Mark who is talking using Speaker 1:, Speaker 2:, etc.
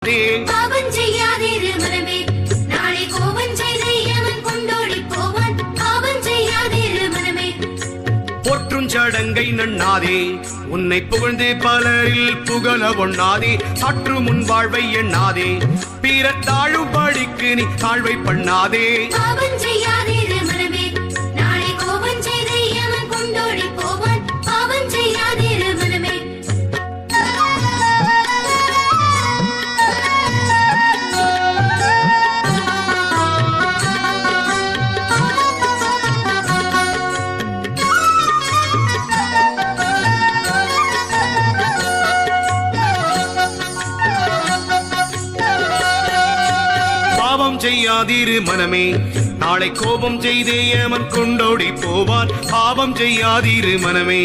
Speaker 1: கொண்டாதே.
Speaker 2: பாவம் செய்யாதிரு மனமே, நாளை கோபம் செய்து யமன் கொண்டோடி போவான். பாவம் செய்யாதிரு மனமே.
Speaker 1: போற்றும் சடங்கை நண்ணாதே, உன்னை புகழ்ந்து பலரில் புகழ ஒண்ணாதே. சற்று முன் வாழ்வை எண்ணாதே, பிறர் தாழும் படிக்கு நீ தாழ்வை பண்ணாதே.
Speaker 2: பாவம் செய்யாதிரு மனமே, நாளை கோபம் செய்து யமன் கொண்டோடி போவான். பாவம் செய்யாதிரு மனமே.
Speaker 1: பாவம் செய்யாதிரு மனமே, நாளை கோபம் செய்தே யமன் கொண்டோடி போவான். பாவம் செய்யாதிரு மனமே.